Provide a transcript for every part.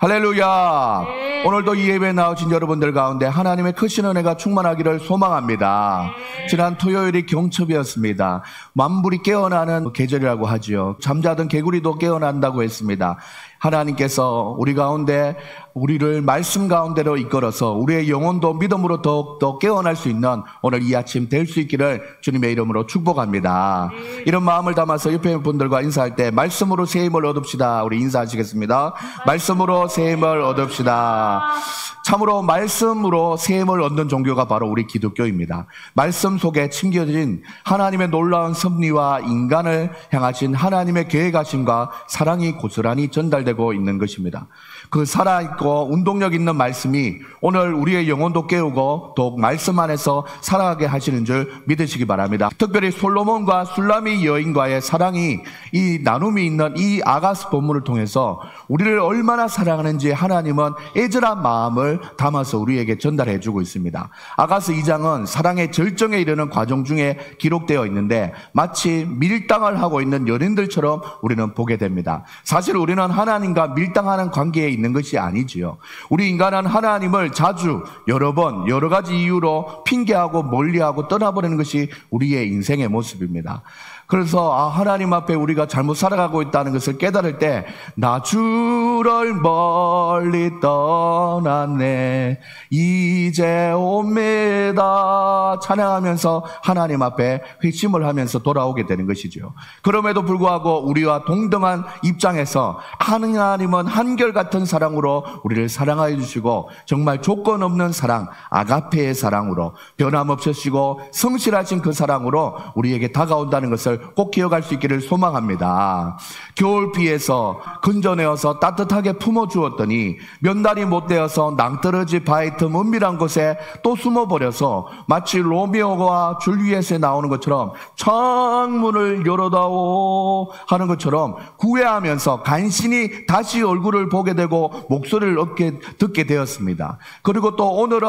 할렐루야. 네. 오늘도 이 예배에 나오신 여러분들 가운데 하나님의 크신 은혜가 충만하기를 소망합니다. 네. 지난 토요일이 경첩이었습니다. 만물이 깨어나는 계절이라고 하지요. 잠자던 개구리도 깨어난다고 했습니다. 하나님께서 우리 가운데 우리를 말씀 가운데로 이끌어서 우리의 영혼도 믿음으로 더욱더 깨어날 수 있는 오늘 이 아침 될 수 있기를 주님의 이름으로 축복합니다. 이런 마음을 담아서 옆에 분들과 인사할 때 말씀으로 새 힘을 얻읍시다. 우리 인사하시겠습니다. 말씀으로 새 힘을 얻읍시다. 참으로 말씀으로 새 힘을 얻는 종교가 바로 우리 기독교입니다. 말씀 속에 침겨진 하나님의 놀라운 섭리와 인간을 향하신 하나님의 계획하심과 사랑이 고스란히 전달되고 있는 것입니다. 그 살아있고 운동력 있는 말씀이 오늘 우리의 영혼도 깨우고 더욱 말씀 안에서 살아가게 하시는 줄 믿으시기 바랍니다. 특별히 솔로몬과 술라미 여인과의 사랑이 이 나눔이 있는 이 아가스 본문을 통해서 우리를 얼마나 사랑하는지 하나님은 애절한 마음을 담아서 우리에게 전달해 주고 있습니다. 아가스 2장은 사랑의 절정에 이르는 과정 중에 기록되어 있는데 마치 밀당을 하고 있는 연인들처럼 우리는 보게 됩니다. 사실 우리는 하나님과 밀당하는 관계에 있는 것이 아니지요. 우리 인간은 하나님을 자주 여러 번 여러 가지 이유로 핑계하고 멀리하고 떠나버리는 것이 우리의 인생의 모습입니다. 그래서 하나님 앞에 우리가 잘못 살아가고 있다는 것을 깨달을 때 나 주를 멀리 떠났네 이제 옵니다 찬양하면서 하나님 앞에 회심을 하면서 돌아오게 되는 것이죠. 그럼에도 불구하고 우리와 동등한 입장에서 하나님은 한결같은 사랑으로 우리를 사랑하여 주시고 정말 조건 없는 사랑 아가페의 사랑으로 변함없으시고 성실하신 그 사랑으로 우리에게 다가온다는 것을 꼭 기억할 수 있기를 소망합니다. 겨울비에서 건져내어서 따뜻하게 품어주었더니 몇 날이 못 되어서 낭떠러지 바위 틈 은밀한 곳에 또 숨어버려서 마치 로미오와 줄리엣에 나오는 것처럼 창문을 열어다오 하는 것처럼 구애하면서 간신히 다시 얼굴을 보게 되고 목소리를 듣게 되었습니다. 그리고 또 오늘은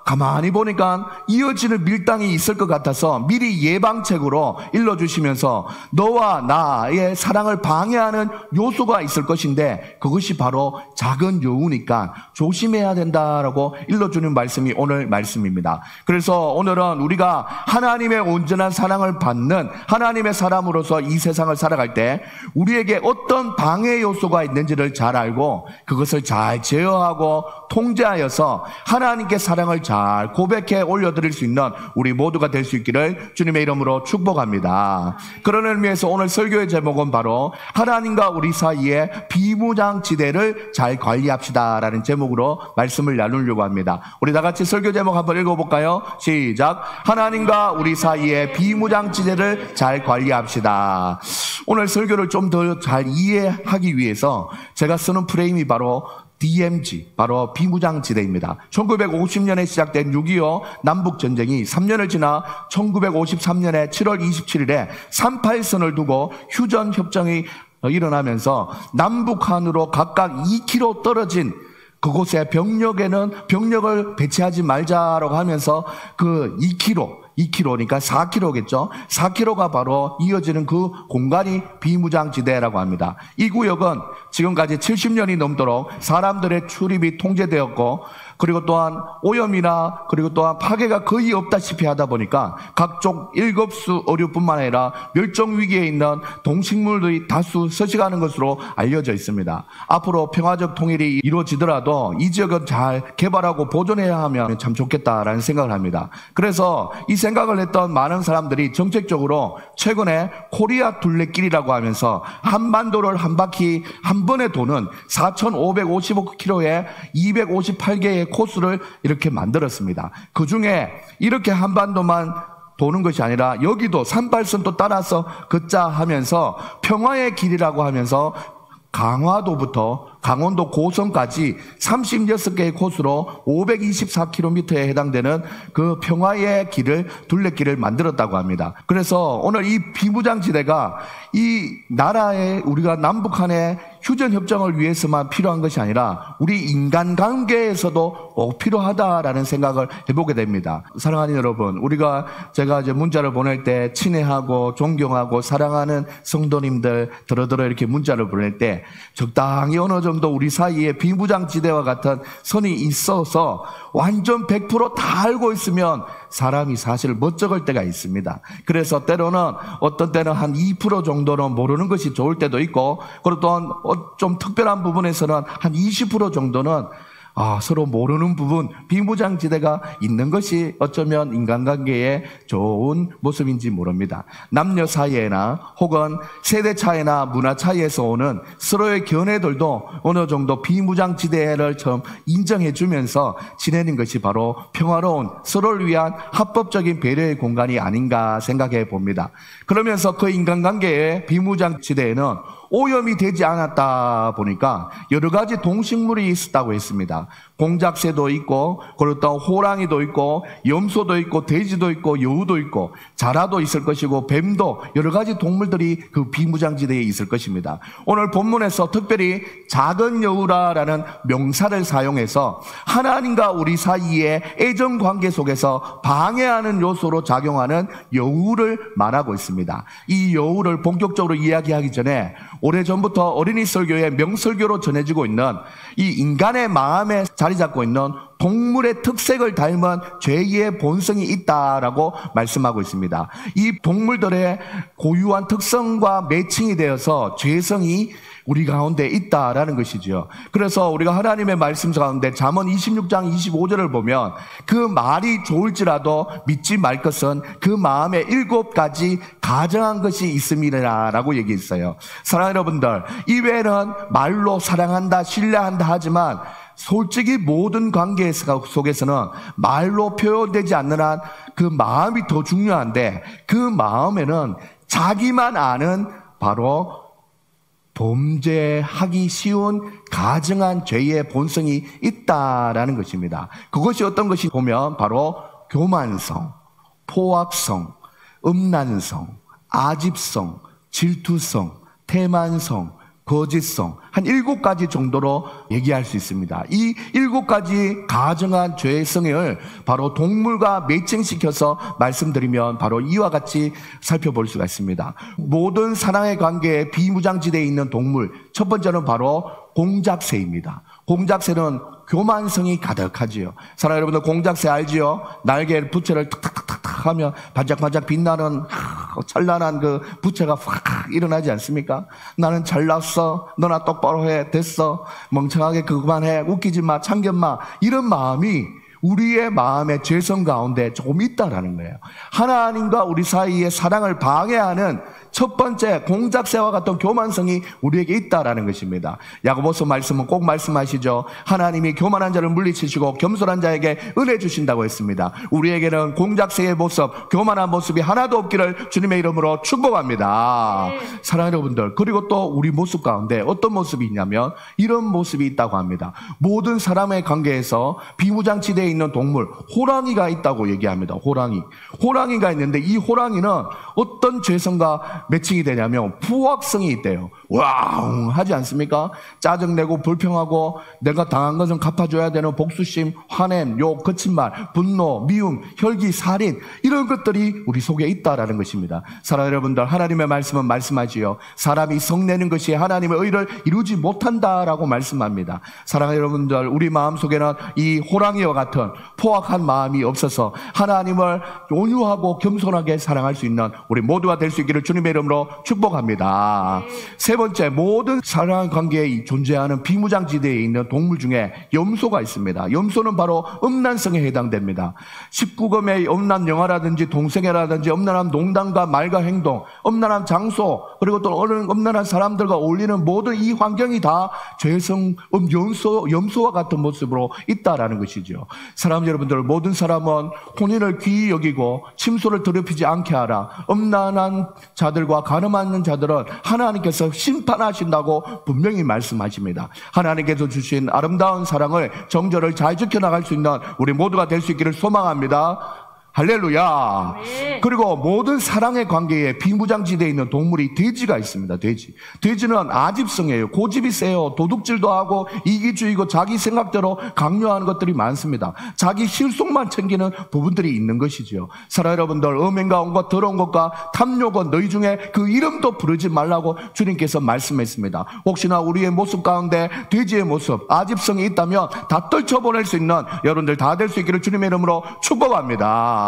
가만히 보니까 이어지는 밀당이 있을 것 같아서 미리 예방책으로 일러주시면서 너와 나의 사랑을 방해하는 요소가 있을 것인데 그것이 바로 작은 여우니까 조심해야 된다라고 일러주는 말씀이 오늘 말씀입니다. 그래서 오늘은 우리가 하나님의 온전한 사랑을 받는 하나님의 사람으로서 이 세상을 살아갈 때 우리에게 어떤 방해 요소가 있는지를 잘 알고 그것을 잘 제어하고 통제하여서 하나님께 사랑을 잘 고백해 올려드릴 수 있는 우리 모두가 될 수 있기를 주님의 이름으로 축복합니다. 그런 의미에서 오늘 설교의 제목은 바로 하나님과 우리 사이의 비무장지대를 잘 관리합시다 라는 제목으로 말씀을 나누려고 합니다. 우리 다 같이 설교 제목 한번 읽어볼까요? 시작. 하나님과 우리 사이의 비무장지대를 잘 관리합시다. 오늘 설교를 좀 더 잘 이해하기 위해서 제가 쓰는 프레임이 바로 DMZ, 바로 비무장지대입니다. 1950년에 시작된 6.25 남북전쟁이 3년을 지나 1953년에 7월 27일에 38선을 두고 휴전협정이 일어나면서 남북한으로 각각 2km 떨어진 그곳에 병력을 배치하지 말자라고 하면서 그 2km니까 4km겠죠. 4km가 바로 이어지는 그 공간이 비무장지대라고 합니다. 이 구역은 지금까지 70년이 넘도록 사람들의 출입이 통제되었고 그리고 또한 오염이나 그리고 또한 파괴가 거의 없다시피 하다 보니까 각종 일급수 어류뿐만 아니라 멸종 위기에 있는 동식물들이 다수 서식하는 것으로 알려져 있습니다. 앞으로 평화적 통일이 이루어지더라도 이 지역은 잘 개발하고 보존해야 하면 참 좋겠다라는 생각을 합니다. 그래서 이 생각을 했던 많은 사람들이 정책적으로 최근에 코리아 둘레길이라고 하면서 한반도를 한 바퀴 한 번에 도는 4,555km에 258개의 코스를 이렇게 만들었습니다. 그 중에 이렇게 한반도만 도는 것이 아니라 여기도 38선도 따라서 걷자 하면서 평화의 길이라고 하면서 강화도부터 강원도 고성까지 36개의 코스로 524km에 해당되는 그 평화의 길을 둘레길을 만들었다고 합니다. 그래서 오늘 이 비무장지대가 이 나라의 우리가 남북한의 휴전 협정을 위해서만 필요한 것이 아니라 우리 인간관계에서도 꼭 필요하다라는 생각을 해보게 됩니다. 사랑하는 여러분, 제가 이제 문자를 보낼 때 친애하고 존경하고 사랑하는 성도님들 더러더러 이렇게 문자를 보낼 때 적당히 어느 정도 우리 사이에 비무장지대와 같은 선이 있어서 완전 100% 다 알고 있으면 사람이 사실 멋쩍을 때가 있습니다. 그래서 때로는 어떤 때는 한 2% 정도는 모르는 것이 좋을 때도 있고, 그리고 또 좀 특별한 부분에서는 한 20% 정도는 서로 모르는 부분, 비무장지대가 있는 것이 어쩌면 인간관계의 좋은 모습인지 모릅니다. 남녀 사이에나 혹은 세대 차이나 문화 차이에서 오는 서로의 견해들도 어느 정도 비무장지대를 처음 인정해주면서 지내는 것이 바로 평화로운 서로를 위한 합법적인 배려의 공간이 아닌가 생각해 봅니다. 그러면서 그 인간관계의 비무장지대에는 오염이 되지 않았다 보니까 여러 가지 동식물이 있었다고 했습니다. 공작새도 있고, 그리고 또 호랑이도 있고, 염소도 있고, 돼지도 있고, 여우도 있고, 자라도 있을 것이고, 뱀도 여러 가지 동물들이 그 비무장지대에 있을 것입니다. 오늘 본문에서 특별히 작은 여우라라는 명사를 사용해서 하나님과 우리 사이의 애정관계 속에서 방해하는 요소로 작용하는 여우를 말하고 있습니다. 이 여우를 본격적으로 이야기하기 전에 오래전부터 어린이 설교의 명설교로 전해지고 있는 이 인간의 마음에 자리 잡고 있는 동물의 특색을 닮은 죄의 본성이 있다라고 말씀하고 있습니다. 이 동물들의 고유한 특성과 매칭이 되어서 죄성이 우리 가운데 있다라는 것이죠. 그래서 우리가 하나님의 말씀 가운데 잠언 26장 25절을 보면 그 말이 좋을지라도 믿지 말 것은 그 마음에 7가지 가정한 것이 있음이라라고 얘기했어요. 사랑하는 여러분들, 이외에는 말로 사랑한다, 신뢰한다 하지만 솔직히 모든 관계 속에서는 말로 표현되지 않는 한 그 마음이 더 중요한데, 그 마음에는 자기만 아는 바로 범죄하기 쉬운 가증한 죄의 본성이 있다라는 것입니다. 그것이 어떤 것이 보면 바로 교만성, 포악성, 음란성, 아집성, 질투성, 태만성, 거짓성, 한 7가지 정도로 얘기할 수 있습니다. 이 7가지 가증한 죄성을 바로 동물과 매칭시켜서 말씀드리면 바로 이와 같이 살펴볼 수가 있습니다. 모든 사랑의 관계에 비무장지대에 있는 동물, 첫 번째는 바로 공작새입니다. 공작새는 교만성이 가득하지요. 사랑하는 여러분들, 공작새 알지요? 날개 부채를 탁탁탁탁 하면 반짝반짝 빛나는 찬란한 그 부채가 확 일어나지 않습니까? 나는 잘났어, 너나 똑바로 해, 됐어, 멍청하게 그만해, 웃기지 마, 참견마, 이런 마음이 우리의 마음의 죄성 가운데 조금 있다라는 거예요. 하나님과 우리 사이의 사랑을 방해하는 첫 번째 공작새와 같은 교만성이 우리에게 있다라는 것입니다. 야고보서 말씀은 꼭 말씀하시죠. 하나님이 교만한 자를 물리치시고 겸손한 자에게 은혜 주신다고 했습니다. 우리에게는 공작새의 모습, 교만한 모습이 하나도 없기를 주님의 이름으로 축복합니다. 사랑하는 여러분들, 그리고 또 우리 모습 가운데 어떤 모습이 있냐면 이런 모습이 있다고 합니다. 모든 사람의 관계에서 비무장지대에 있는 동물, 호랑이가 있다고 얘기합니다. 호랑이가 있는데 이 호랑이는 어떤 죄성과 매칭이 되냐면 포악성이 있대요. 와웅 하지 않습니까? 짜증내고 불평하고 내가 당한 것은 갚아줘야 되는 복수심, 화냄, 욕, 거친 말, 분노, 미움, 혈기, 살인, 이런 것들이 우리 속에 있다라는 것입니다. 사랑하는 여러분들, 하나님의 말씀은 말씀하지요. 사람이 성내는 것이 하나님의 의를 이루지 못한다라고 말씀합니다. 사랑하는 여러분들, 우리 마음속에는 이 호랑이와 같은 포악한 마음이 없어서 하나님을 온유하고 겸손하게 사랑할 수 있는 우리 모두가 될 수 있기를 주님의 이름으로 축복합니다. 세 번째, 모든 사랑 관계에 존재하는 비무장지대에 있는 동물 중에 염소가 있습니다. 염소는 바로 음란성에 해당됩니다. 19금의 음란 영화라든지 동성애라든지 음란한 농담과 말과 행동, 음란한 장소, 그리고 또 음란한 사람들과 어울리는 모든 이 환경이 다 죄성, 염소와 같은 모습으로 있다라는 것이죠. 사람 여러분들, 모든 사람은 혼인을 귀히 여기고 침소를 더럽히지 않게 하라. 음란한 자들과 간음하는 자들은 하나님께서 심판하신다고 분명히 말씀하십니다. 하나님께서 주신 아름다운 사랑을, 정절을 잘 지켜나갈 수 있는 우리 모두가 될 수 있기를 소망합니다. 할렐루야. 네. 그리고 모든 사랑의 관계에 비무장지대에 있는 동물이 돼지가 있습니다. 돼지는 아집성이에요. 고집이 세요. 도둑질도 하고 이기주의고 자기 생각대로 강요하는 것들이 많습니다. 자기 실속만 챙기는 부분들이 있는 것이죠. 사랑 여러분들, 음행과 온갖 더러운 것과 탐욕은 너희 중에 그 이름도 부르지 말라고 주님께서 말씀했습니다. 혹시나 우리의 모습 가운데 돼지의 모습, 아집성이 있다면 다 떨쳐보낼 수 있는 여러분들 다 될 수 있기를 주님의 이름으로 축복합니다.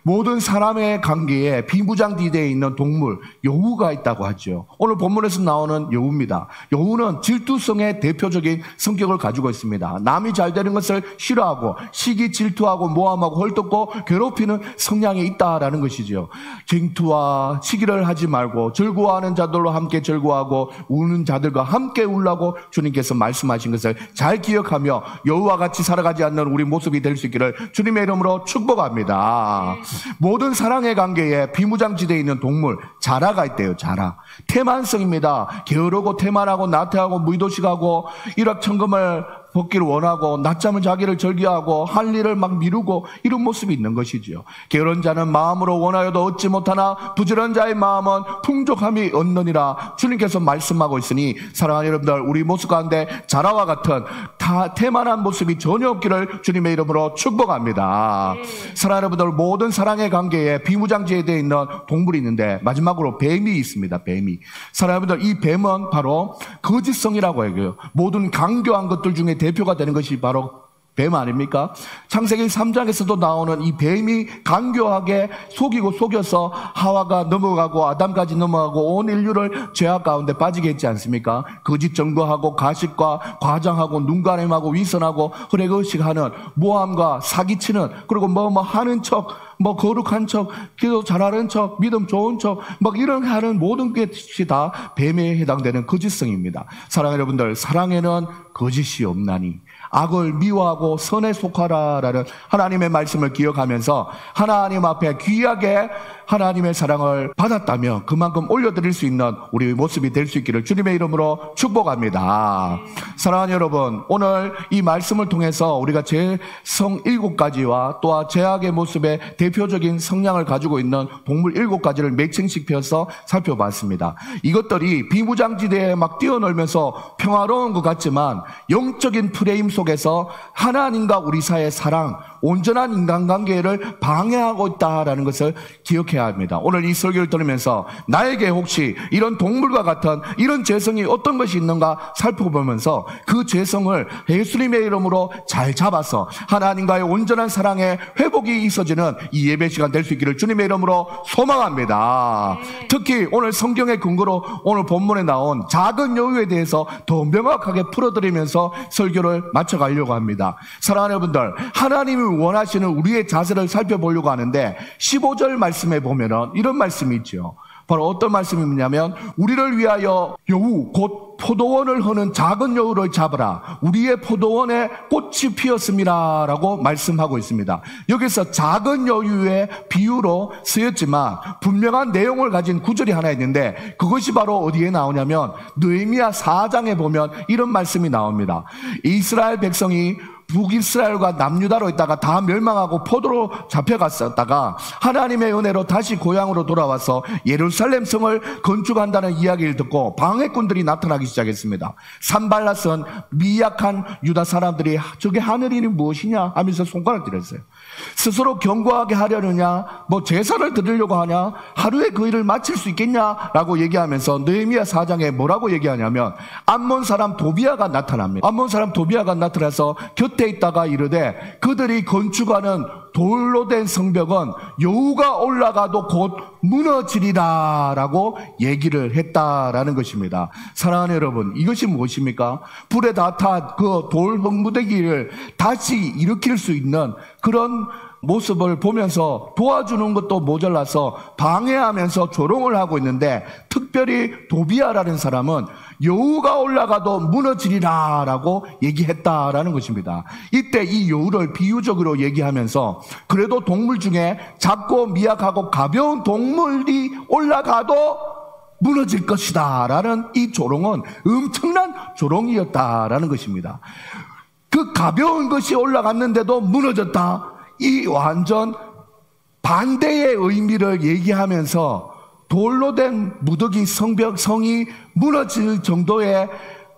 모든 사람의 관계에 비무장지대에 있는 동물 여우가 있다고 하죠. 오늘 본문에서 나오는 여우입니다. 여우는 질투성의 대표적인 성격을 가지고 있습니다. 남이 잘 되는 것을 싫어하고 시기 질투하고 모함하고 헐뜯고 괴롭히는 성향이 있다라는 것이죠. 쟁투와 시기를 하지 말고 즐거워하는 자들로 함께 즐거워하고 우는 자들과 함께 울라고 주님께서 말씀하신 것을 잘 기억하며 여우와 같이 살아가지 않는 우리 모습이 될 수 있기를 주님의 이름으로 축복합니다. 모든 사랑의 관계에 비무장지대에 있는 동물 자라가 있대요. 자라. 태만성입니다. 게으르고 태만하고 나태하고 무의도식하고 일확천금을 벗기를 원하고 낮잠을 자기를 즐겨하고 할 일을 막 미루고 이런 모습이 있는 것이지요. 게으른 자는 마음으로 원하여도 얻지 못하나 부지런한 자의 마음은 풍족함이 얻느니라 주님께서 말씀하고 있으니 사랑하는 여러분들, 우리 모습 가운데 자라와 같은 태만한 모습이 전혀 없기를 주님의 이름으로 축복합니다. 사랑하는 여러분들, 모든 사랑의 관계에 비무장지대에 있는 동물이 있는데 마지막으로 뱀이 있습니다. 뱀이. 사랑하는 여러분들, 이 뱀은 바로 거짓성이라고 해요. 모든 강교한 것들 중에 대표가 되는 것이 바로 뱀 아닙니까? 창세기 3장에서도 나오는 이 뱀이 간교하게 속이고 속여서 하와가 넘어가고 아담까지 넘어가고 온 인류를 죄악 가운데 빠지게 했지 않습니까? 거짓 증거하고 가식과 과장하고 눈가림하고 위선하고 헛의식하는 모함과 사기치는, 그리고 뭐 하는 척, 뭐 거룩한 척, 기도 잘하는 척, 믿음 좋은 척, 막 이런 하는 모든 것이 다 뱀에 해당되는 거짓성입니다. 사랑하는 여러분들, 사랑에는 거짓이 없나니 악을 미워하고 선에 속하라라는 하나님의 말씀을 기억하면서 하나님 앞에 귀하게 하나님의 사랑을 받았다면 그만큼 올려드릴 수 있는 우리의 모습이 될 수 있기를 주님의 이름으로 축복합니다. 사랑하는 여러분, 오늘 이 말씀을 통해서 우리가 제성 7가지와 또한 제약의 모습의 대표적인 성향을 가지고 있는 동물 7가지를 매칭시켜서 살펴봤습니다. 이것들이 비무장지대에 막 뛰어놀면서 평화로운 것 같지만 영적인 프레임 속에서 하나님과 우리 사이의 사랑, 온전한 인간관계를 방해하고 있다는 것을 기억해야 합니다. 오늘 이 설교를 들으면서 나에게 혹시 이런 동물과 같은 이런 죄성이 어떤 것이 있는가 살펴보면서 그 죄성을 예수님의 이름으로 잘 잡아서 하나님과의 온전한 사랑의 회복이 있어지는 이 예배 시간 될 수 있기를 주님의 이름으로 소망합니다. 특히 오늘 성경의 근거로 오늘 본문에 나온 작은 여우에 대해서 더 명확하게 풀어드리면서 설교를 마쳐가려고 합니다. 사랑하는 여러분들, 하나님이 원하시는 우리의 자세를 살펴보려고 하는데 15절 말씀에 보면은 이런 말씀이 있죠. 바로 어떤 말씀이냐면 우리를 위하여 여우 곧 포도원을 허는 작은 여우를 잡으라. 우리의 포도원에 꽃이 피었습니다 라고 말씀하고 있습니다. 여기서 작은 여우의 비유로 쓰였지만 분명한 내용을 가진 구절이 하나 있는데 그것이 바로 어디에 나오냐면 느헤미야 4장에 보면 이런 말씀이 나옵니다. 이스라엘 백성이 북이스라엘과 남유다로 있다가 다 멸망하고 포도로 잡혀갔었다가 하나님의 은혜로 다시 고향으로 돌아와서 예루살렘 성을 건축한다는 이야기를 듣고 방해꾼들이 나타나기 시작했습니다. 산발랏은 미약한 유다 사람들이 저게 하늘이 무엇이냐 하면서 손가락 들었어요. 스스로 견고하게 하려느냐, 뭐 제사를 드리려고 하냐, 하루에 그 일을 마칠 수 있겠냐라고 얘기하면서 느헤미야 4장에 뭐라고 얘기하냐면 암몬 사람 도비아가 나타납니다. 암몬 사람 도비아가 나타나서 곁에 있다가 이르되 그들이 건축하는 돌로 된 성벽은 여우가 올라가도 곧 무너지리라 라고 얘기를 했다라는 것입니다. 사랑하는 여러분, 이것이 무엇입니까? 불에 다 타 그 돌 흙무더기를 다시 일으킬 수 있는 그런 모습을 보면서 도와주는 것도 모자라서 방해하면서 조롱을 하고 있는데, 특별히 도비아라는 사람은 여우가 올라가도 무너지리라 라고 얘기했다라는 것입니다. 이때 이 여우를 비유적으로 얘기하면서 그래도 동물 중에 작고 미약하고 가벼운 동물이 올라가도 무너질 것이다 라는 이 조롱은 엄청난 조롱이었다라는 것입니다. 그 가벼운 것이 올라갔는데도 무너졌다, 이 완전 반대의 의미를 얘기하면서 돌로 된 무더기 성이 무너질 정도의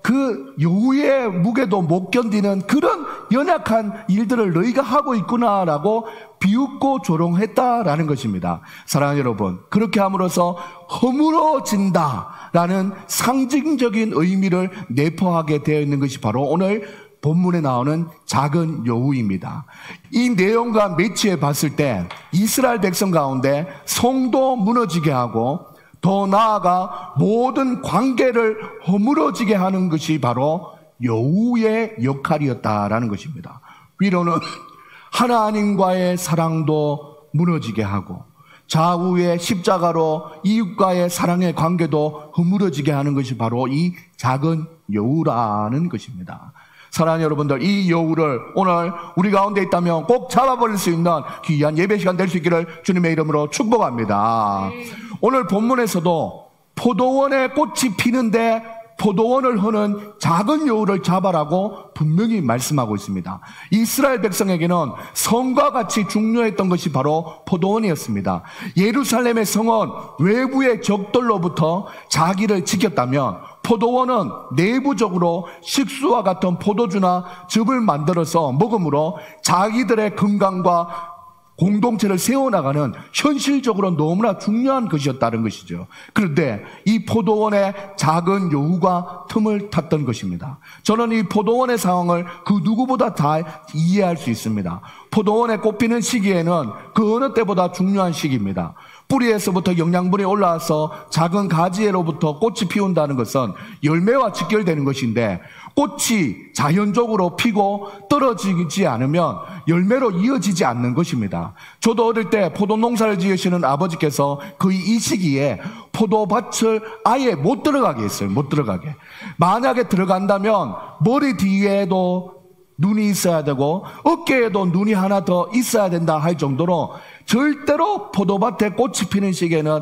그 여우의 무게도 못 견디는 그런 연약한 일들을 너희가 하고 있구나라고 비웃고 조롱했다라는 것입니다. 사랑하는 여러분, 그렇게 함으로써 허물어진다라는 상징적인 의미를 내포하게 되어 있는 것이 바로 오늘 본문에 나오는 작은 여우입니다. 이 내용과 매치해 봤을 때 이스라엘 백성 가운데 성도 무너지게 하고 더 나아가 모든 관계를 허물어지게 하는 것이 바로 여우의 역할이었다라는 것입니다. 위로는 하나님과의 사랑도 무너지게 하고 좌우의 십자가로 이웃과의 사랑의 관계도 허물어지게 하는 것이 바로 이 작은 여우라는 것입니다. 사랑하는 여러분들, 이 여우를 오늘 우리 가운데 있다면 꼭 잡아버릴 수 있는 귀한 예배 시간 될 수 있기를 주님의 이름으로 축복합니다. 오늘 본문에서도 포도원에 꽃이 피는데 포도원을 허는 작은 여우를 잡아라고 분명히 말씀하고 있습니다. 이스라엘 백성에게는 성과 같이 중요했던 것이 바로 포도원이었습니다. 예루살렘의 성은 외부의 적들로부터 자기를 지켰다면 포도원은 내부적으로 식수와 같은 포도주나 즙을 만들어서 먹음으로 자기들의 건강과 공동체를 세워나가는 현실적으로 너무나 중요한 것이었다는 것이죠. 그런데 이 포도원의 작은 여우가 틈을 탔던 것입니다. 저는 이 포도원의 상황을 그 누구보다 다 이해할 수 있습니다. 포도원에 꽃 피는 시기에는 그 어느 때보다 중요한 시기입니다. 뿌리에서부터 영양분이 올라와서 작은 가지로부터 꽃이 피운다는 것은 열매와 직결되는 것인데 꽃이 자연적으로 피고 떨어지지 않으면 열매로 이어지지 않는 것입니다. 저도 어릴 때 포도 농사를 지으시는 아버지께서 거의 이 시기에 포도밭을 아예 못 들어가게 했어요. 못 들어가게. 만약에 들어간다면 머리 뒤에도 눈이 있어야 되고 어깨에도 눈이 하나 더 있어야 된다 할 정도로 절대로 포도밭에 꽃이 피는 시기에는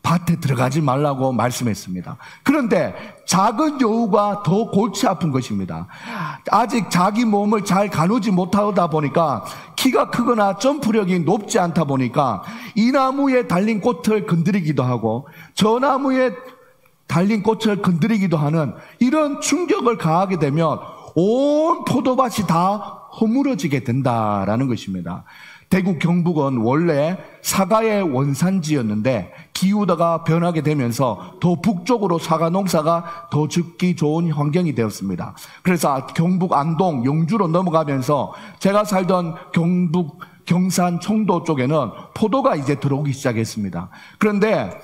밭에 들어가지 말라고 말씀했습니다. 그런데 작은 여우가 더 골치 아픈 것입니다. 아직 자기 몸을 잘 가누지 못하다 보니까 키가 크거나 점프력이 높지 않다 보니까 이 나무에 달린 꽃을 건드리기도 하고 저 나무에 달린 꽃을 건드리기도 하는 이런 충격을 가하게 되면 온 포도밭이 다 허물어지게 된다라는 것입니다. 대구 경북은 원래 사과의 원산지였는데 기후가 변하게 되면서 더 북쪽으로 사과 농사가 더 짓기 좋은 환경이 되었습니다. 그래서 경북 안동, 영주로 넘어가면서 제가 살던 경북 경산 청도 쪽에는 포도가 이제 들어오기 시작했습니다. 그런데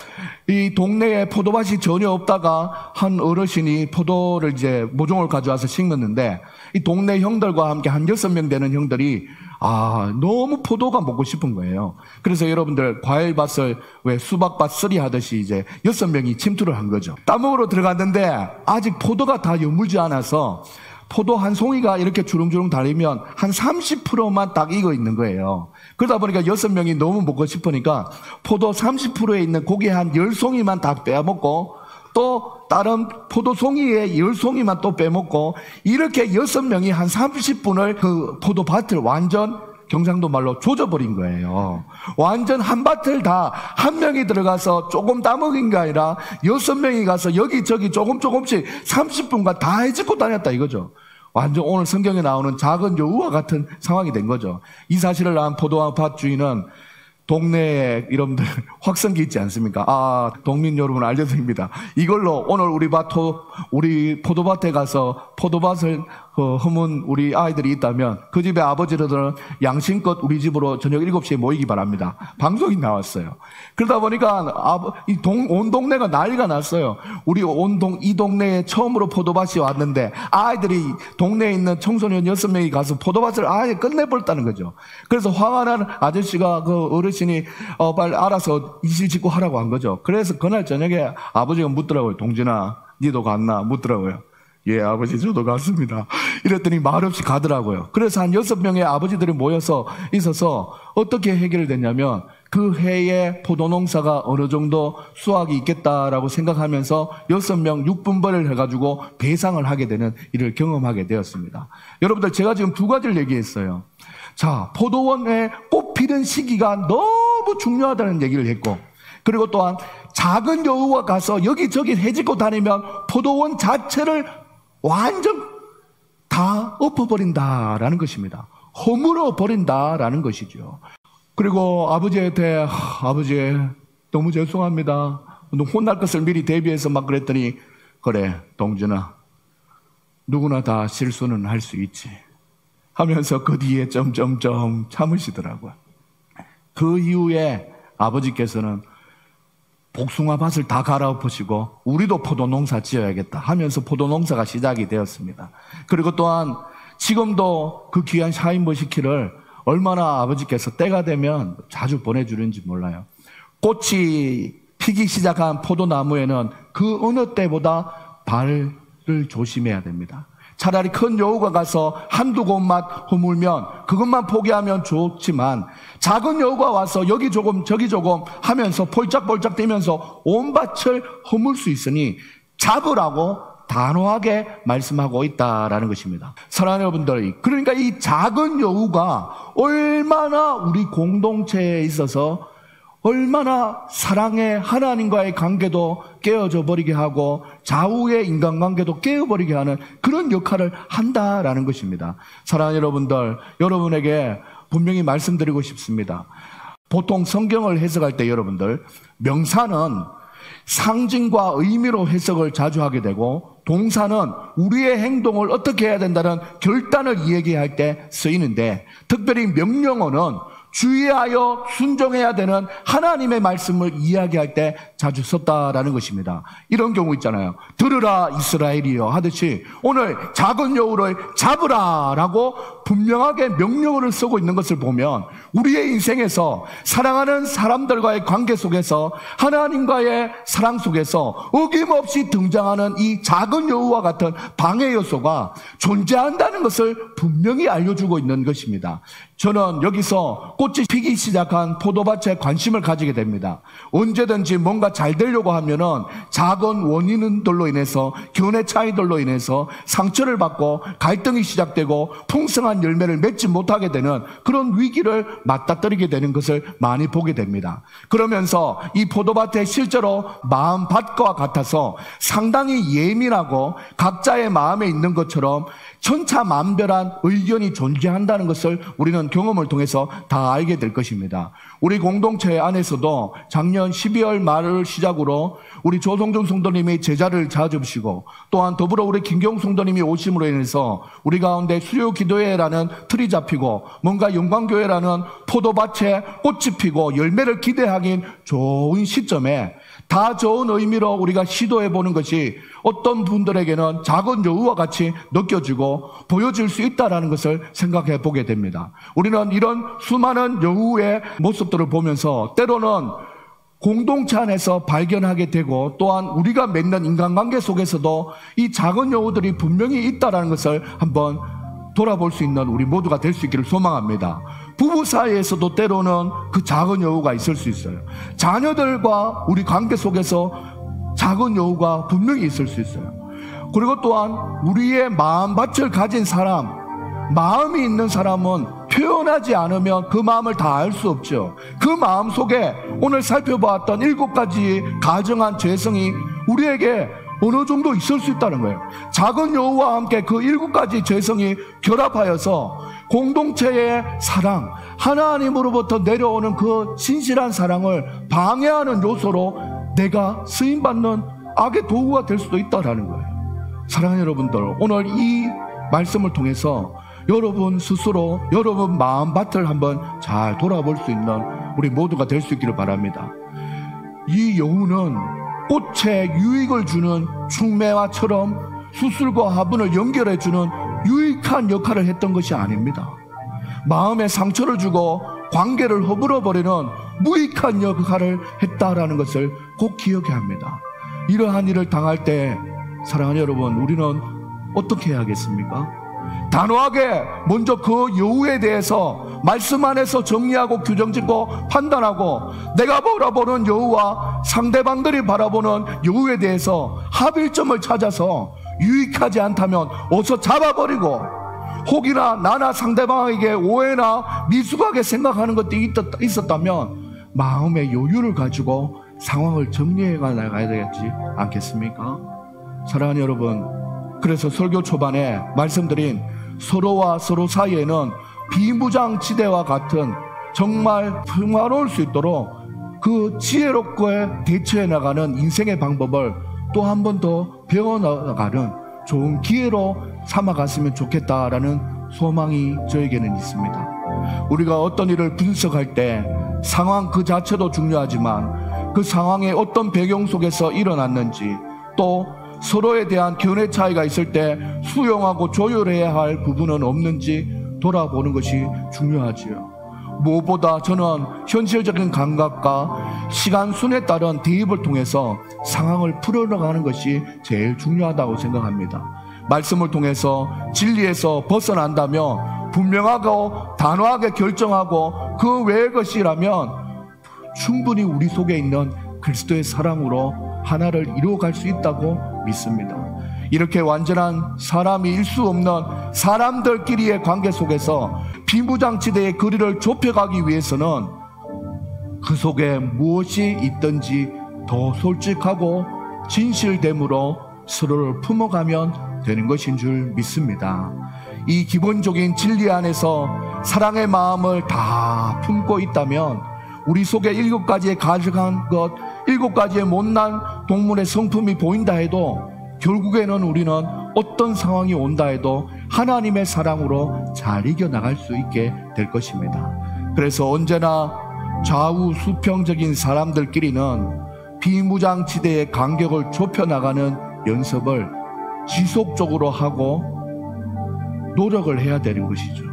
이 동네에 포도밭이 전혀 없다가 한 어르신이 포도를 이제 모종을 가져와서 심었는데 이 동네 형들과 함께 한 6명 되는 형들이 너무 포도가 먹고 싶은 거예요. 그래서 여러분들 과일밭을 왜 수박밭 쓰리 하듯이 이제 6명이 침투를 한 거죠. 따먹으러 들어갔는데 아직 포도가 다 여물지 않아서 포도 한 송이가 이렇게 주렁주렁 달리면 한 30%만 딱 익어 있는 거예요. 그러다 보니까 6명이 너무 먹고 싶으니까 포도 30%에 있는 고기 한 10송이만 다 빼먹고 또 다른 포도 송이에 10송이만 또 빼먹고 이렇게 6명이 한 30분을 그 포도밭을 완전 경상도 말로 조져버린 거예요. 완전 한 밭을 다 한 명이 들어가서 조금 따먹인 게 아니라 6명이 가서 여기저기 조금씩 30분간 다 해집고 다녔다 이거죠. 완전 오늘 성경에 나오는 작은 여우와 같은 상황이 된 거죠. 이 사실을 안 포도밭 주인은 동네에 여러분들 확성기 있지 않습니까? 동민 여러분 알려드립니다. 이걸로 오늘 우리 포도밭에 가서 포도밭을 허문 우리 아이들이 있다면 그 집의 아버지들은 양심껏 우리 집으로 저녁 7시에 모이기 바랍니다. 방송이 나왔어요. 그러다 보니까 온 동네가 난리가 났어요. 이 동네에 처음으로 포도밭이 왔는데 아이들이 동네에 있는 청소년 6명이 가서 포도밭을 아예 끝내버렸다는 거죠. 그래서 화가 난 아저씨가 그 어르신이 빨리 알아서 이실 짓고 하라고 한 거죠. 그래서 그날 저녁에 아버지가 묻더라고요. 동진아, 니도 갔나? 묻더라고요. 예, 아버지 저도 갔습니다. 이랬더니 말없이 가더라고요. 그래서 한 6명의 아버지들이 모여서 있어서 어떻게 해결됐냐면 그 해에 포도농사가 어느 정도 수확이 있겠다라고 생각하면서 6명 6분벌을 해가지고 배상을 하게 되는 일을 경험하게 되었습니다. 여러분들 제가 지금 두 가지를 얘기했어요. 자, 포도원에 꽃 피는 시기가 너무 너무 중요하다는 얘기를 했고, 그리고 또한 작은 여우가 가서 여기저기 헤집고 다니면 포도원 자체를 완전 다 엎어버린다라는 것입니다. 허물어 버린다라는 것이죠. 그리고 아버지한테 아버지 너무 죄송합니다. 혼날 것을 미리 대비해서 막 그랬더니, 그래 동준아, 누구나 다 실수는 할 수 있지 하면서 그 뒤에 점점점 참으시더라고요. 그 이후에 아버지께서는 복숭아 밭을 다 갈아엎으시고 우리도 포도 농사 지어야겠다 하면서 포도 농사가 시작이 되었습니다. 그리고 또한 지금도 그 귀한 샤인머스키를 얼마나 아버지께서 때가 되면 자주 보내주는지 몰라요. 꽃이 피기 시작한 포도나무에는 그 어느 때보다 발을 조심해야 됩니다. 차라리 큰 여우가 가서 한두 곳만 허물면 그것만 포기하면 좋지만, 작은 여우가 와서 여기 조금 저기 조금 하면서 폴짝폴짝 뛰면서 온 밭을 허물 수 있으니 잡으라고 단호하게 말씀하고 있다라는 것입니다. 사랑하는 여러분들, 그러니까 이 작은 여우가 얼마나 우리 공동체에 있어서 얼마나 사랑의 하나님과의 관계도 깨어져 버리게 하고 좌우의 인간관계도 깨어버리게 하는 그런 역할을 한다라는 것입니다. 사랑하는 여러분들, 여러분에게 분명히 말씀드리고 싶습니다. 보통 성경을 해석할 때 여러분들, 명사는 상징과 의미로 해석을 자주 하게 되고, 동사는 우리의 행동을 어떻게 해야 된다는 결단을 이야기할 때 쓰이는데, 특별히 명령어는 주의하여 순종해야 되는 하나님의 말씀을 이야기할 때 자주 썼다라는 것입니다. 이런 경우 있잖아요. 들으라 이스라엘이여 하듯이 오늘 작은 여우를 잡으라 라고 분명하게 명령어를 쓰고 있는 것을 보면, 우리의 인생에서 사랑하는 사람들과의 관계 속에서 하나님과의 사랑 속에서 어김없이 등장하는 이 작은 여우와 같은 방해 요소가 존재한다는 것을 분명히 알려주고 있는 것입니다. 저는 여기서 꽃이 피기 시작한 포도밭에 관심을 가지게 됩니다. 언제든지 뭔가 잘 되려고 하면은 작은 원인들로 인해서, 견해 차이들로 인해서 상처를 받고 갈등이 시작되고 풍성한 열매를 맺지 못하게 되는 그런 위기를 맞닥뜨리게 되는 것을 많이 보게 됩니다. 그러면서 이 포도밭에 실제로 마음밭과 같아서 상당히 예민하고 각자의 마음에 있는 것처럼 천차만별한 의견이 존재한다는 것을 우리는 경험을 통해서 다 알게 될 것입니다. 우리 공동체 안에서도 작년 12월 말을 시작으로 우리 조성준 성도님이 제자를 찾으시고, 또한 더불어 우리 김경 성도님이 오심으로 인해서 우리 가운데 수요 기도회라는 틀이 잡히고, 뭔가 영광교회라는 포도밭에 꽃이 피고 열매를 기대하긴 좋은 시점에 다 좋은 의미로 우리가 시도해 보는 것이 어떤 분들에게는 작은 여우와 같이 느껴지고 보여질 수 있다는 것을 생각해 보게 됩니다. 우리는 이런 수많은 여우의 모습들을 보면서 때로는 공동체 안에서 발견하게 되고, 또한 우리가 맺는 인간관계 속에서도 이 작은 여우들이 분명히 있다는 것을 한번 돌아볼 수 있는 우리 모두가 될 수 있기를 소망합니다. 부부 사이에서도 때로는 그 작은 여우가 있을 수 있어요. 자녀들과 우리 관계 속에서 작은 여우가 분명히 있을 수 있어요. 그리고 또한 우리의 마음밭을 가진 사람, 마음이 있는 사람은 표현하지 않으면 그 마음을 다 알 수 없죠. 그 마음 속에 오늘 살펴보았던 7가지 가정한 죄성이 우리에게 어느 정도 있을 수 있다는 거예요. 작은 여우와 함께 그 7가지 죄성이 결합하여서 공동체의 사랑, 하나님으로부터 내려오는 그 신실한 사랑을 방해하는 요소로 내가 쓰임받는 악의 도구가 될 수도 있다는 거예요. 사랑하는 여러분들, 오늘 이 말씀을 통해서 여러분 스스로 여러분 마음밭을 한번 잘 돌아볼 수 있는 우리 모두가 될 수 있기를 바랍니다. 이 여우는 꽃에 유익을 주는 충매화처럼 수술과 화분을 연결해주는 유익한 역할을 했던 것이 아닙니다. 마음에 상처를 주고 관계를 허물어버리는 무익한 역할을 했다라는 것을 꼭 기억해야 합니다. 이러한 일을 당할 때 사랑하는 여러분, 우리는 어떻게 해야겠습니까? 단호하게 먼저 그 여우에 대해서 말씀 안에서 정리하고 규정짓고 판단하고, 내가 바라보는 여우와 상대방들이 바라보는 여우에 대해서 합일점을 찾아서 유익하지 않다면 어서 잡아버리고, 혹이나 나나 상대방에게 오해나 미숙하게 생각하는 것들이 있었다면 마음의 여유를 가지고 상황을 정리해 나가야 되지 않겠습니까? 사랑하는 여러분, 그래서 설교 초반에 말씀드린 서로와 서로 사이에는 비무장지대와 같은 정말 평화로울 수 있도록 그 지혜롭게 대처해 나가는 인생의 방법을 또 한 번 더 배워나가는 좋은 기회로 삼아갔으면 좋겠다라는 소망이 저에게는 있습니다. 우리가 어떤 일을 분석할 때 상황 그 자체도 중요하지만 그 상황에 어떤 배경 속에서 일어났는지, 또 서로에 대한 견해 차이가 있을 때 수용하고 조율해야 할 부분은 없는지 돌아보는 것이 중요하지요. 무엇보다 저는 현실적인 감각과 시간순에 따른 대입을 통해서 상황을 풀어나가는 것이 제일 중요하다고 생각합니다. 말씀을 통해서 진리에서 벗어난다면 분명하고 단호하게 결정하고 그 외의 것이라면 충분히 우리 속에 있는 그리스도의 사랑으로 하나를 이루어갈 수 있다고 믿습니다. 이렇게 완전한 사람이 일 수 없는 사람들끼리의 관계 속에서 비무장지대의 거리를 좁혀가기 위해서는 그 속에 무엇이 있든지 더 솔직하고 진실됨으로 서로를 품어가면 되는 것인 줄 믿습니다. 이 기본적인 진리 안에서 사랑의 마음을 다 품고 있다면 우리 속에 7가지의 가증한 것, 7가지의 못난 동물의 성품이 보인다 해도 결국에는 우리는 어떤 상황이 온다 해도 하나님의 사랑으로 잘 이겨나갈 수 있게 될 것입니다. 그래서 언제나 좌우 수평적인 사람들끼리는 비무장지대의 간격을 좁혀나가는 연습을 지속적으로 하고 노력을 해야 되는 것이죠.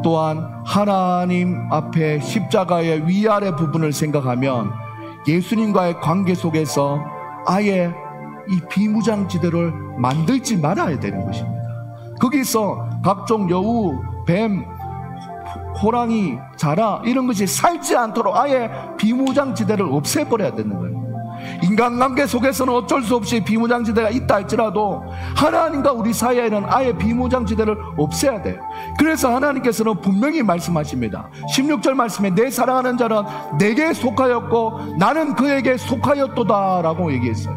또한 하나님 앞에 십자가의 위아래 부분을 생각하면 예수님과의 관계 속에서 아예 이 비무장지대를 만들지 말아야 되는 것입니다. 거기서 각종 여우, 뱀, 호랑이, 자라 이런 것이 살지 않도록 아예 비무장지대를 없애버려야 되는 거예요. 인간관계 속에서는 어쩔 수 없이 비무장지대가 있다 할지라도 하나님과 우리 사이에는 아예 비무장지대를 없애야 돼요. 그래서 하나님께서는 분명히 말씀하십니다. 16절 말씀에 내 사랑하는 자는 내게 속하였고 나는 그에게 속하였도다 라고 얘기했어요.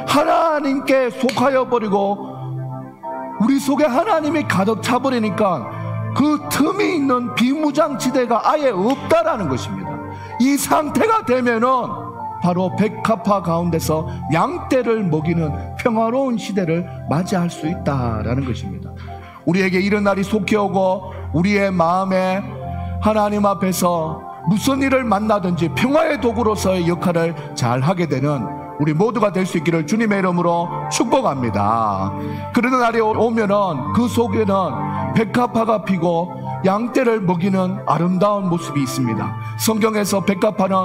하나님께 속하여 버리고 우리 속에 하나님이 가득 차버리니까 그 틈이 있는 비무장지대가 아예 없다라는 것입니다. 이 상태가 되면은 바로 백합화 가운데서 양떼를 먹이는 평화로운 시대를 맞이할 수 있다라는 것입니다. 우리에게 이런 날이 속히 오고 우리의 마음에 하나님 앞에서 무슨 일을 만나든지 평화의 도구로서의 역할을 잘 하게 되는 우리 모두가 될 수 있기를 주님의 이름으로 축복합니다. 그러는 날이 오면은 그 속에는 백합화가 피고 양떼를 먹이는 아름다운 모습이 있습니다. 성경에서 백합화는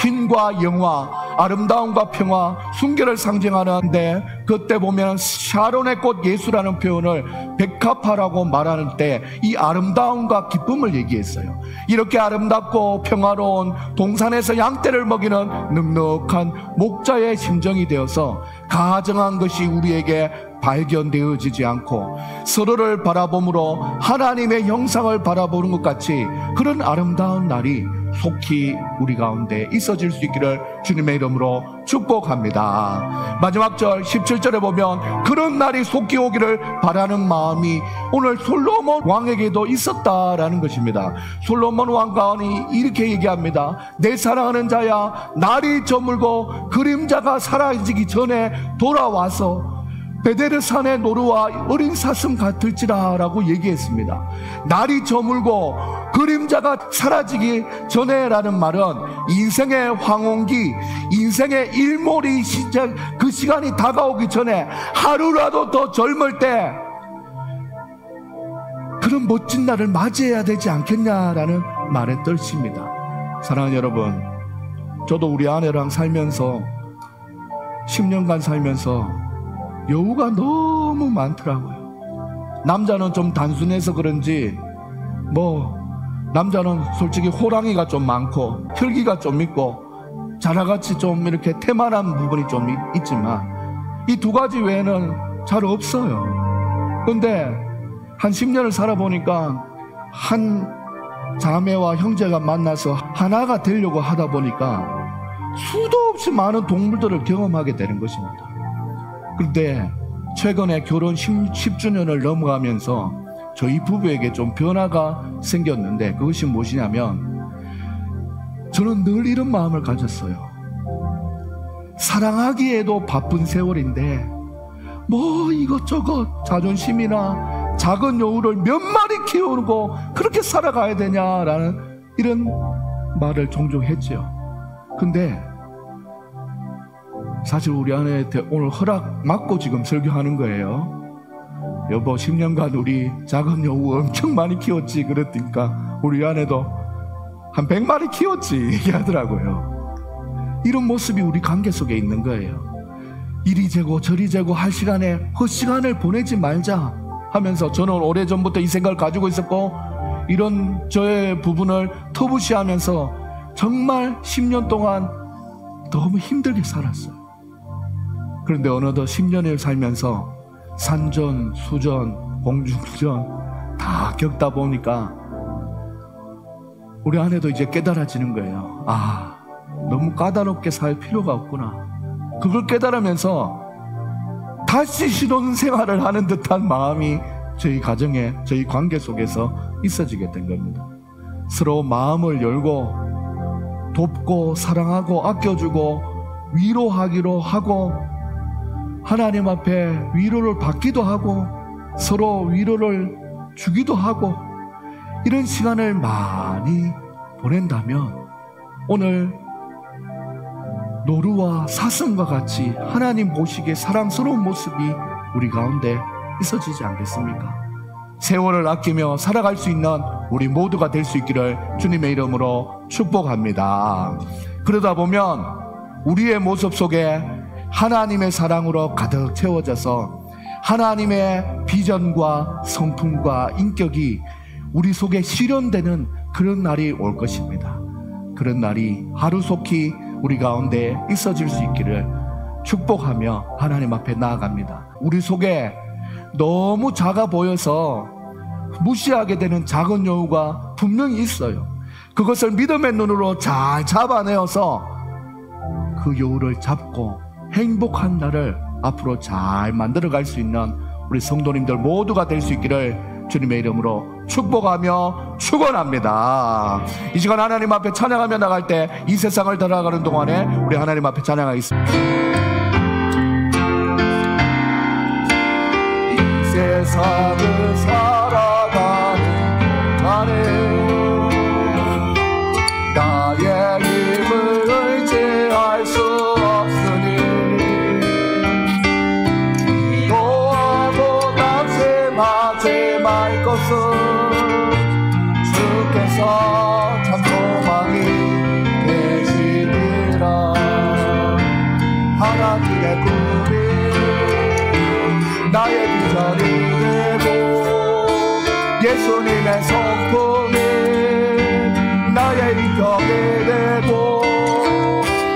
흰과 영화, 아름다움과 평화, 순결을 상징하는데 그때 보면 샤론의 꽃 예수라는 표현을 백합화라고 말하는 때 이 아름다움과 기쁨을 얘기했어요. 이렇게 아름답고 평화로운 동산에서 양떼를 먹이는 넉넉한 목자의 심정이 되어서 가정한 것이 우리에게 발견되어지지 않고 서로를 바라봄으로 하나님의 형상을 바라보는 것 같이 그런 아름다운 날이 속히 우리 가운데 있어질 수 있기를 주님의 이름으로 축복합니다. 마지막 절 17절에 보면 그런 날이 속히 오기를 바라는 마음이 오늘 솔로몬 왕에게도 있었다라는 것입니다. 솔로몬 왕가원이 이렇게 얘기합니다. 내 사랑하는 자야, 날이 저물고 그림자가 사라지기 전에 돌아와서 베데르 산의 노루와 어린 사슴 같을지라 라고 얘기했습니다. 날이 저물고 그림자가 사라지기 전에 라는 말은 인생의 황혼기, 인생의 일몰이 시작, 그 시간이 다가오기 전에 하루라도 더 젊을 때 그런 멋진 날을 맞이해야 되지 않겠냐라는 말의 뜻입니다. 사랑하는 여러분, 저도 우리 아내랑 살면서 10년간 살면서 여우가 너무 많더라고요. 남자는 좀 단순해서 그런지 남자는 솔직히 호랑이가 좀 많고 혈기가 좀 있고 자라같이 좀 이렇게 태만한 부분이 좀 있지만 이 두 가지 외에는 잘 없어요. 그런데 한 10년을 살아보니까 한 자매와 형제가 만나서 하나가 되려고 하다 보니까 수도 없이 많은 동물들을 경험하게 되는 것입니다. 그런데 최근에 결혼 10주년을 넘어가면서 저희 부부에게 좀 변화가 생겼는데, 그것이 무엇이냐면, 저는 늘 이런 마음을 가졌어요. 사랑하기에도 바쁜 세월인데 뭐 이것저것 자존심이나 작은 여우를 몇 마리 키우고 그렇게 살아가야 되냐라는 이런 말을 종종 했죠. 근데 사실 우리 아내한테 오늘 허락 받고 지금 설교하는 거예요. 여보, 10년간 우리 작은 여우 엄청 많이 키웠지. 그랬으니까 우리 아내도 한 100마리 키웠지 얘기하더라고요. 이런 모습이 우리 관계 속에 있는 거예요. 이리 재고 저리 재고 할 시간에 헛시간을 보내지 말자 하면서 저는 오래전부터 이 생각을 가지고 있었고, 이런 저의 부분을 터부시하면서 정말 10년 동안 너무 힘들게 살았어요. 그런데 어느덧 10년을 살면서 산전, 수전, 공중전 다 겪다 보니까 우리 아내도 이제 깨달아지는 거예요. 아, 너무 까다롭게 살 필요가 없구나. 그걸 깨달으면서 다시 신혼생활을 하는 듯한 마음이 저희 가정에, 저희 관계 속에서 있어지게 된 겁니다. 서로 마음을 열고 돕고 사랑하고 아껴주고 위로하기로 하고, 하나님 앞에 위로를 받기도 하고 서로 위로를 주기도 하고, 이런 시간을 많이 보낸다면 오늘 노루와 사슴과 같이 하나님 보시기에 사랑스러운 모습이 우리 가운데 있어지지 않겠습니까? 세월을 아끼며 살아갈 수 있는 우리 모두가 될 수 있기를 주님의 이름으로 축복합니다. 그러다 보면 우리의 모습 속에 하나님의 사랑으로 가득 채워져서 하나님의 비전과 성품과 인격이 우리 속에 실현되는 그런 날이 올 것입니다. 그런 날이 하루속히 우리 가운데 있어질 수 있기를 축복하며 하나님 앞에 나아갑니다. 우리 속에 너무 작아 보여서 무시하게 되는 작은 여우가 분명히 있어요. 그것을 믿음의 눈으로 잘 잡아내어서 그 여우를 잡고 행복한 날을 앞으로 잘 만들어갈 수 있는 우리 성도님들 모두가 될 수 있기를 주님의 이름으로 축복하며 축원합니다. 이 시간 하나님 앞에 찬양하며 나갈 때 이 세상을 살아가는 동안에 우리 하나님 앞에 찬양하겠습니다. 이 세상을 살아가는 동안에 나의 힘을 의지할 수 없으니 기도하고 낙심하지 말 것은 주께서 참 소망이 되시리라. 하나님의 꿈이 나의 비전이 되고 예수님의 성품이 나의 인격이 되고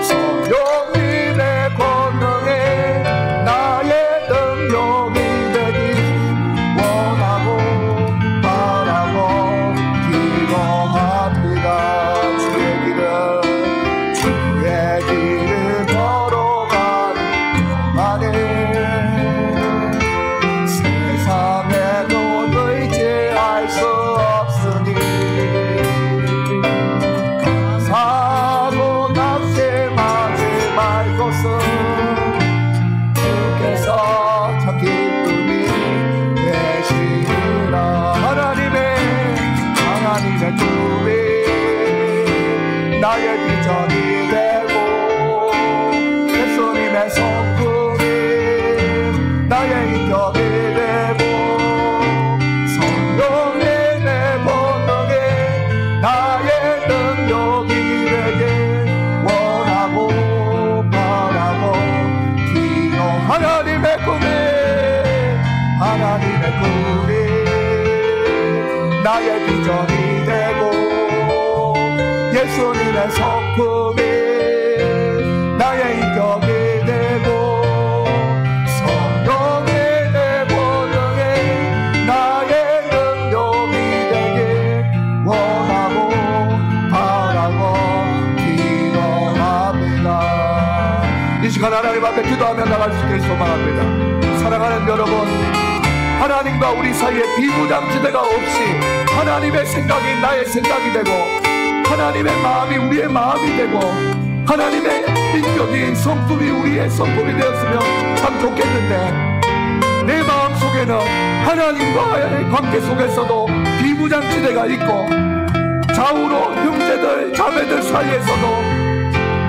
성령님의 권능이 나의 능력이 되기 원하고 바라고 기도합니다. 주의 길을 걸어가는 동안에 세상에도 의지할 수 없으니 사고 낙심하지 말 것은 주께서 참 기쁨이 되시리라. 하나님의 꿈이 나의 비전이 되고 예수님의 성품이 나의 인격이 되고 성령님의 권능이 나의 능력이 되길 원하고 바라고 기도. 하나님의 꿈이 나의 비전이 되고 예수님의 성품이 나의 인격이 되고 성령님의 권능이 나의 능력이 되길 원하고 시간 하나님 앞에 기도하며 나갈 수 있게 소망합니다. 사랑하는 여러분, 하나님과 우리 사이에 비무장지대가 없이 하나님의 생각이 나의 생각이 되고 하나님의 마음이 우리의 마음이 되고 하나님의 인격이 성품이 우리의 성품이 되었으면 참 좋겠는데, 내 마음 속에는 하나님과의 관계 속에서도 비무장지대가 있고 좌우로 형제들 자매들 사이에서도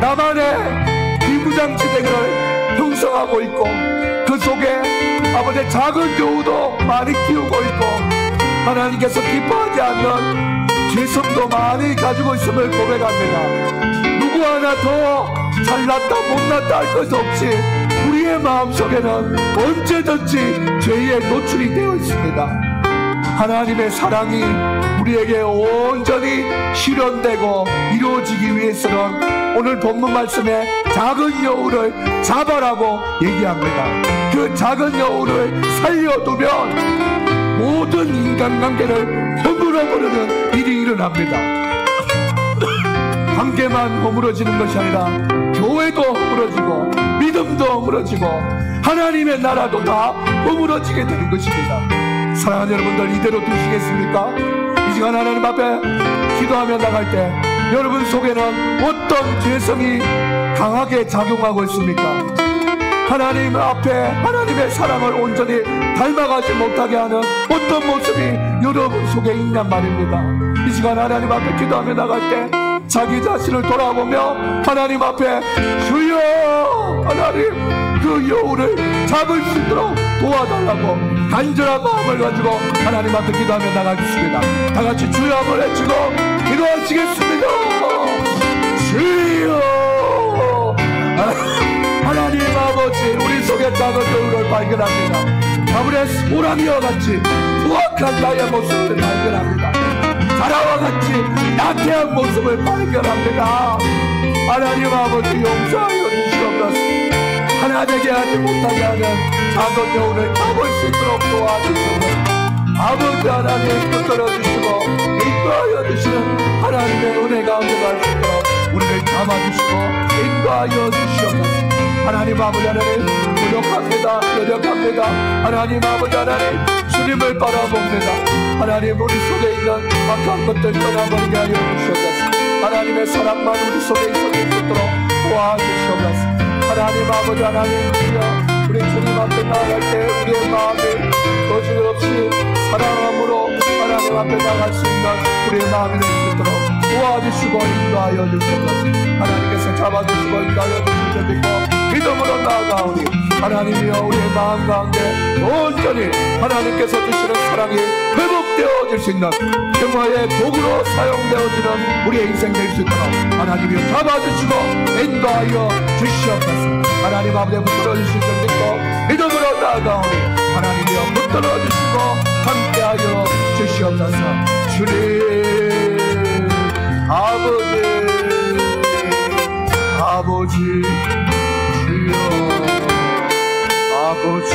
나만의 비무장지대를 형성하고 있고 그 속에 아버지의 작은 여우도 많이 키우고 있고 하나님께서 기뻐하지 않는 죄성도 많이 가지고 있음을 고백합니다. 누구 하나 더 잘났다 못났다 할 것 없이 우리의 마음속에는 언제든지 죄에 노출이 되어 있습니다. 하나님의 사랑이 우리에게 온전히 실현되고 이루어지기 위해서는 오늘 본문 말씀에 작은 여우를 잡아라고 얘기합니다. 그 작은 여우를 살려두면 모든 인간관계를 허물어버리는 일이 일어납니다. 관계만 허물어지는 것이 아니라 교회도 허물어지고 믿음도 허물어지고 하나님의 나라도 다 허물어지게 되는 것입니다. 사랑하는 여러분들, 이대로 두시겠습니까? 이 시간 하나님 앞에 기도하며 나갈 때 여러분 속에는 어떤 죄성이 강하게 작용하고 있습니까? 하나님 앞에 하나님의 사랑을 온전히 닮아가지 못하게 하는 어떤 모습이 여러분 속에 있냔 말입니다. 이 시간 하나님 앞에 기도하며 나갈 때 자기 자신을 돌아보며 하나님 앞에 주여, 하나님 그 여우를 잡을 수 있도록 도와달라고 간절한 마음을 가지고 하나님 앞에 기도하며 나가겠습니다. 다같이 주여 한번 외치고 기도하시겠습니다. 주여. 하나님 아버지, 우리 속에 작은 여우를 발견합니다. 아브레스 호랑이와 같이 부악한 나의 모습을 발견합니다. 자라와 같이 나태한 모습을 발견합니다. 하나님 아버지, 용서하여 주시옵소서. 하나 되게 하지 못하게 하는 작은 여우를 잡을 수 있도록 도와주시고 아버지 하나님 붙들어주시고 인도하여 주시는 하나님의 은혜 가운데 갈 수 있도록 우리를 담아주시고 인도하여 주시옵소서. 하나님 아버지 하나님 노력합니다. 하나님 아버지 하나님 주님을 바라봅니다. 하나님 우리 속에 있는 악한 것들 떠나버리게 하여 주시옵소서. 하나님의 사랑만 우리 속에 있도록 도와주시옵소서. 하나님 아버지 하나님, 우리 주님 앞에 나아갈 때 우리의 마음을 거짓없이 사랑함으로 하나님 앞에 나갈 수 있는 우리의 마음이 될 수 있도록 도와주시고 인도하여 주시옵소서. 하나님께서 잡아주시고 인도하여 주실 줄 믿고 믿음으로 나아가오니 하나님이여 우리의 마음 가운데 온전히 하나님께서 주시는 사랑이 회복되어질 수 있는 평화의 도구로 사용되어지는 우리의 인생 될 수 있도록 하나님이여 잡아주시고 인도하여 주시옵소서. 하나님 아버지 붙들어주실 줄 믿고 믿음으로 나아가오니 하나님이여 붙들어주시고 함께하여 주시옵소서. 주님 아버지 주여, 아버지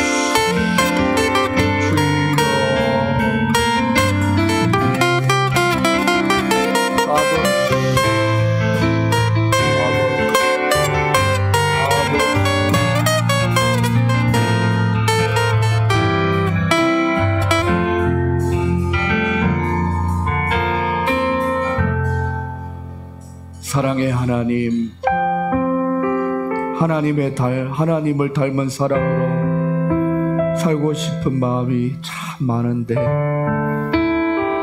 사랑의 하나님, 하나님을 닮은 사랑으로 살고 싶은 마음이 참 많은데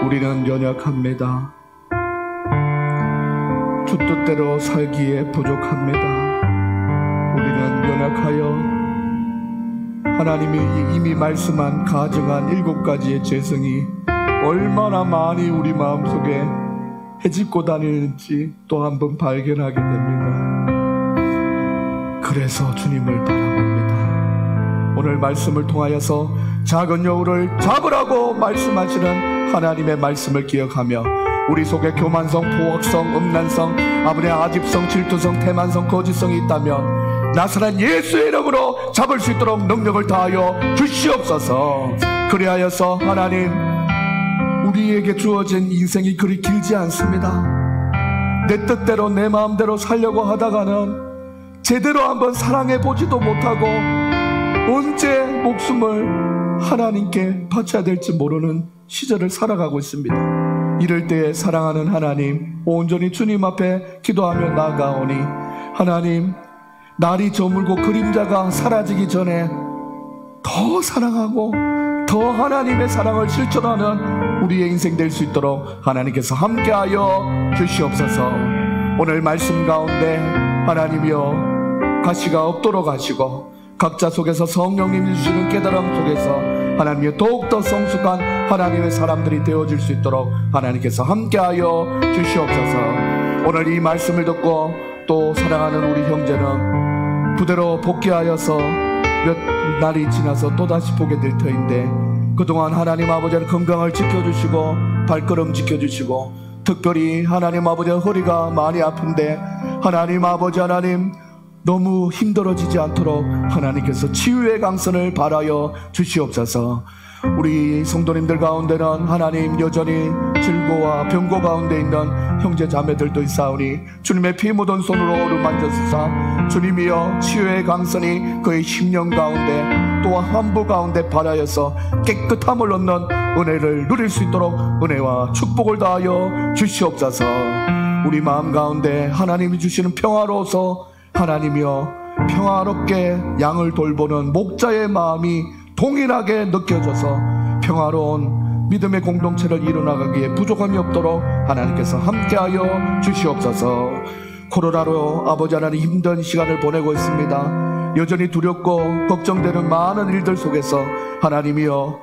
우리는 연약합니다. 주 뜻대로 살기에 부족합니다. 우리는 연약하여 하나님이 이미 말씀한 가정한 7가지의 죄성이 얼마나 많이 우리 마음속에 헤집고 다니는지 또 한 번 발견하게 됩니다. 그래서 주님을 바라봅니다. 오늘 말씀을 통하여서 작은 여우를 잡으라고 말씀하시는 하나님의 말씀을 기억하며 우리 속에 교만성, 포악성, 음란성, 아버지의 아집성, 질투성, 태만성, 거짓성이 있다면 나사렛 예수의 이름으로 잡을 수 있도록 능력을 다하여 주시옵소서. 그리하여서 하나님, 우리에게 주어진 인생이 그리 길지 않습니다. 내 뜻대로 내 마음대로 살려고 하다가는 제대로 한번 사랑해 보지도 못하고 언제 목숨을 하나님께 바쳐야 될지 모르는 시절을 살아가고 있습니다. 이럴 때에 사랑하는 하나님, 온전히 주님 앞에 기도하며 나아가오니, 하나님, 날이 저물고 그림자가 사라지기 전에 더 사랑하고 더 하나님의 사랑을 실천하는 우리의 인생 될 수 있도록 하나님께서 함께하여 주시옵소서. 오늘 말씀 가운데 하나님이여 가시가 없도록 하시고, 각자 속에서 성령님이 주시는 깨달음 속에서 하나님이 더욱더 성숙한 하나님의 사람들이 되어질 수 있도록 하나님께서 함께하여 주시옵소서. 오늘 이 말씀을 듣고 또 사랑하는 우리 형제는 부대로 복귀하여서 몇 날이 지나서 또다시 보게 될 터인데, 그동안 하나님 아버지의 건강을 지켜주시고 발걸음 지켜주시고, 특별히 하나님 아버지의 허리가 많이 아픈데 하나님 아버지, 하나님 너무 힘들어지지 않도록 하나님께서 치유의 강선을 바라여 주시옵소서. 우리 성도님들 가운데는 하나님 여전히 질고와 병고 가운데 있는 형제 자매들도 있사오니 주님의 피 묻은 손으로 어루만져주사 주님이여 치유의 강선이 그의 심령 가운데 또한 환부 가운데 바라여서 깨끗함을 얻는 은혜를 누릴 수 있도록 은혜와 축복을 다하여 주시옵소서. 우리 마음 가운데 하나님이 주시는 평화로서 하나님이여 평화롭게 양을 돌보는 목자의 마음이 동일하게 느껴져서 평화로운 믿음의 공동체를 이뤄나가기에 부족함이 없도록 하나님께서 함께하여 주시옵소서. 코로나로 아버지 하나님 힘든 시간을 보내고 있습니다. 여전히 두렵고 걱정되는 많은 일들 속에서 하나님이여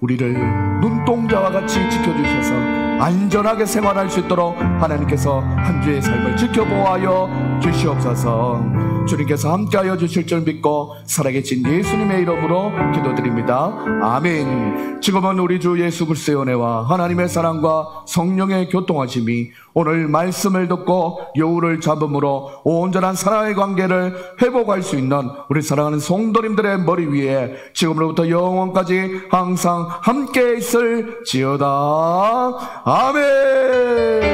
우리를 눈동자와 같이 지켜주셔서 안전하게 생활할 수 있도록 하나님께서 한 주의 삶을 지켜보아여 주시옵소서. 주님께서 함께하여 주실 줄 믿고 살아계신 예수님의 이름으로 기도드립니다. 아멘. 지금은 우리 주 예수 그리스도의 은혜와 하나님의 사랑과 성령의 교통하심이 오늘 말씀을 듣고 여우를 잡음으로 온전한 사랑의 관계를 회복할 수 있는 우리 사랑하는 성도님들의 머리 위에 지금으로부터 영원까지 항상 함께 있을지어다. 아멘.